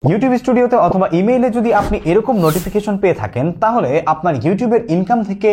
YouTube স্টুডিওতে অথবা ইমেইলে যদি আপনি এরকম নোটিফিকেশন পেয়ে থাকেন তাহলে আপনার ইউটিউবের ইনকাম থেকে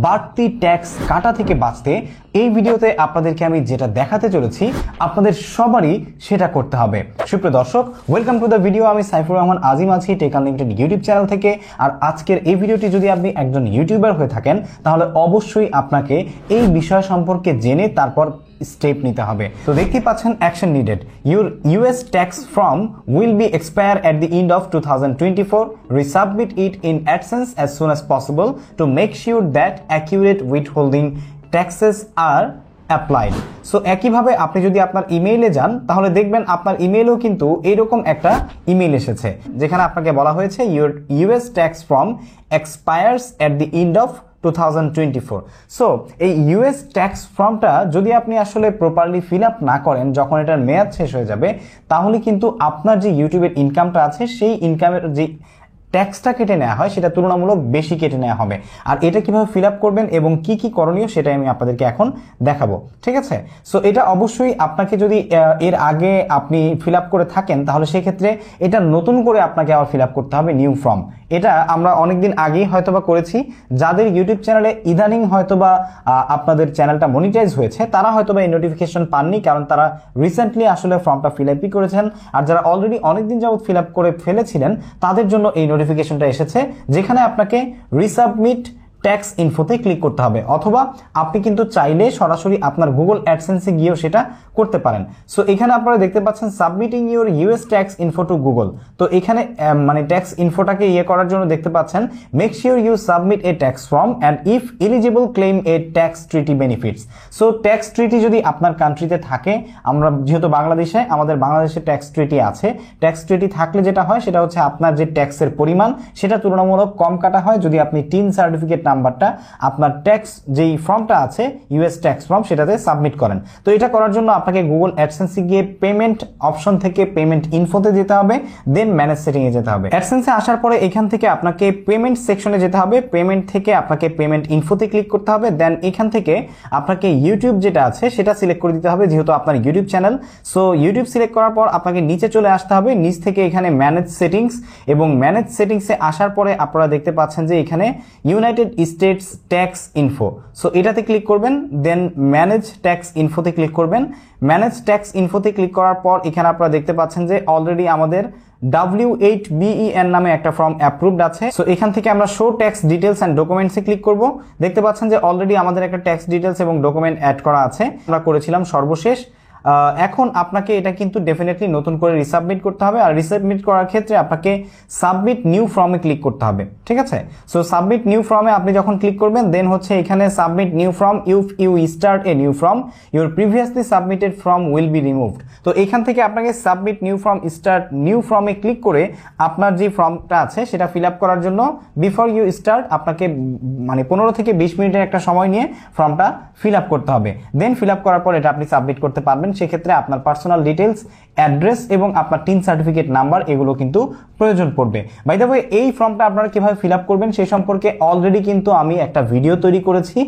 বাড়তি ট্যাক্স কাটা থেকে বাঁচতে এই ভিডিওতে আপনাদেরকে আমি যেটা দেখাতে চলেছি আপনাদের সবারই সেটা করতে হবে। সুপ্রিয় দর্শক, ওয়েলকাম টু দ্য ভিডিও। আমি সাইফুর রহমান আজিম আছি টেক আনলিমিটেড ইউটিউব চ্যানেল থেকে। আর আজকের এই ভিডিওটি যদি আপনি একজন ইউটিউবার হয়ে থাকেন তাহলে অবশ্যই আপনাকে এই বিষয় সম্পর্কে জেনে তারপর স্টেপ নিতে হবে। তো দেখতে পাচ্ছেন action needed. Your US tax form will B expire at the end of 2024. Resubmit it in AdSense as soon as possible to make sure that accurate withholding taxes are applied. So একইভাবে আপনি যদি আপনার ইমেইলে যান তাহলে দেখবেন আপনার ইমেইলেও কিন্তু এইরকম একটা ইমেইল এসেছে যেখানে আপনাকে বলা হয়েছে your US tax form expires at the end of 2024. So এই ইউএস ট্যাক্স ফর্মটা যদি আপনি আসলে প্রপারলি ফিল আপ না করেন যখন এটার মেয়াদ শেষ হয়ে যাবে তাহলে কিন্তু আপনার যে ইউটিউবের ইনকামটা আছে সেই ইনকামের যে ট্যাক্সটা কেটে নেওয়া হয় সেটা তুলনামূলক বেশি কেটে নেওয়া হবে। আর এটা কিভাবে ফিল আপ করবেন এবং কি কি করণীয় সেটাই আমি আপনাদেরকে এখন দেখাবো, ঠিক আছে? সো এটা অবশ্যই আপনাকে যদি এর আগে আপনি ফিল আপ করে থাকেন তাহলে সেক্ষেত্রে এটা নতুন করে আপনাকে আবার ফিল আপ করতে হবে নিউ ফর্ম। এটা আমরা অনেকদিন আগেই হয়তোবা করেছি। যাদের ইউটিউব চ্যানেলে ইদানিং হয়তোবা আপনাদের চ্যানেলটা মনিটাইজ হয়েছে তারা হয়তোবা এই নোটিফিকেশন পাননি, কারণ তারা রিসেন্টলি আসলে ফর্মটা ফিল আপই করেছেন। আর যারা অলরেডি অনেকদিন যাবত ফিল আপ করে ফেলেছিলেন তাদের জন্য এই নোটিফিকেশনটা এসেছে যেখানে আপনাকে রিসাবমিট ট্যাক্স ইনফোতে ক্লিক করতে হবে, অথবা আপনি কিন্তু চাইলে সরাসরি আপনার গুগল অ্যাডসেন্সে গিয়েও সেটা করতে পারেন। সো এখানে আপনারা দেখতে পাচ্ছেন submitting your US tax info to Google. তো এখানে মানে ট্যাক্স ইনফোটাকে করার জন্য দেখতে পাচ্ছেন make sure you submit a tax form and if eligible claim a tax treaty benefits. So tax treaty যদি আপনার কান্ট্রিতে থাকে, আমরা যেহেতু বাংলাদেশে, আমাদের বাংলাদেশে ট্যাক্স ট্রিটি আছে। ট্যাক্স ট্রিটি থাকলে যেটা হয় সেটা হচ্ছে আপনার যে ট্যাক্সের পরিমাণ সেটা তুলনামূলক কম কাটা হয় যদি আপনি টিন সার্টিফিকেট নাম্বারটা আপনার ট্যাক্স যেই ফর্মটা আছে ইউএস ট্যাক্স ফর্ম সেটাতে সাবমিট করেন। তো এটা করার জন্য আপনাকে গুগল অ্যাডসেন্সে গিয়ে পেমেন্ট অপশন থেকে পেমেন্ট ইনফোতে যেতে হবে, দেন ম্যানেজ সেটিং এ যেতে হবে। অ্যাডসেন্সে আসার পরে এখান থেকে আপনাকে পেমেন্ট সেকশনে যেতে হবে, পেমেন্ট থেকে আপনাকে পেমেন্ট ইনফোতে ক্লিক করতে হবে, দেন এখান থেকে আপনাকে ইউটিউব যেটা আছে সেটা সিলেক্ট করে দিতে হবে যেহেতু আপনার YouTube channel. So YouTube select করার পর আপনাকে নিচে চলে আসতে হবে, নিচ থেকে এখানে ম্যানেজ সেটিংস, এবং ম্যানেজ সেটিংসে আসার পরে আপনারা দেখতে পাচ্ছেন যে এখানে United states tax info. So এটাতে ক্লিক করবেন, দেন ম্যানেজ ট্যাক্স ইনফোতে ক্লিক করবেন। ম্যানেজ ট্যাক্স ইনফোতে ক্লিক করার পর এখানে আপনারা দেখতে পাচ্ছেন যে অলরেডি আমাদের W8BEN নামে একটা ফর্ম অ্যাপ্রুভড আছে। সো এখান থেকে আমরা শো ট্যাক্স ডিটেলস এন্ড ডকুমেন্টসে ক্লিক করব। দেখতে পাচ্ছেন যে অলরেডি আমাদের একটা ট্যাক্স ডিটেলস এবং ডকুমেন্ট অ্যাড করা আছে, আমরা করেছিলাম সর্বশেষ। এখন আপনাকে এটা কিন্তু ডেফিনেটলি নতুন করে রিসাবমিট করতে হবে। আর রিসাবমিট করার ক্ষেত্রে আপনাকে সাবমিট নিউ ফর্মে ক্লিক করতে হবে, ঠিক আছে? সো সাবমিট নিউ ফর্মে আপনি যখন ক্লিক করবেন দেন হচ্ছে এখানে submit new form, if you start a new form your previously submitted form will be removed. তো এখান থেকে আপনাকে submit new form start new ফর্মে ক্লিক করে আপনার যে ফর্মটা আছে সেটা ফিল আপ করার জন্য বিফোর ইউ স্টার্ট আপনাকে মানে 15 থেকে 20 মিনিটের একটা সময় নিয়ে ফর্মটা ফিল আপ করতে হবে। দেন ফিল আপ করার পর এটা আপনি সাবমিট করতে পারবেন। সেক্ষেত্রে আপনার পার্সোনাল ডিটেলস, অ্যাড্রেস এবং আপনার টিন সার্টিফিকেট নাম্বার এগুলো কিন্তু প্রয়োজন পড়বে। বাই দ্য ওয়ে, এই ফর্মটা আপনারা কিভাবে ফিল আপ করবেন সেই সম্পর্কে অলরেডি কিন্তু আমি একটা ভিডিও তৈরি করেছি,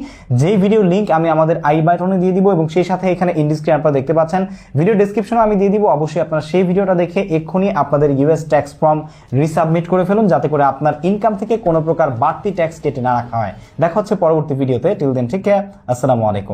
যেই ভিডিও লিঙ্ক আমি আমাদের আই বাটনে দিয়ে দিব এবং সেই সাথে এখানে ইন স্ক্রিন আপনারা দেখতে পাচ্ছেন, ভিডিও ডেসক্রিপশনে আমি দিয়ে দিব। অবশ্যই আপনারা সেই ভিডিওটা দেখে এক্ষুনি আপনাদের ইউএস ট্যাক্স ফর্ম রিসাবমিট করে ফেলুন যাতে করে আপনার ইনকাম থেকে কোনো প্রকার বাড়তি ট্যাক্স কেটে না রাখা হয়। দেখা হচ্ছে পরবর্তী ভিডিওতে। টিল দেন টেক কেয়ার, আসসালামু আলাইকুম।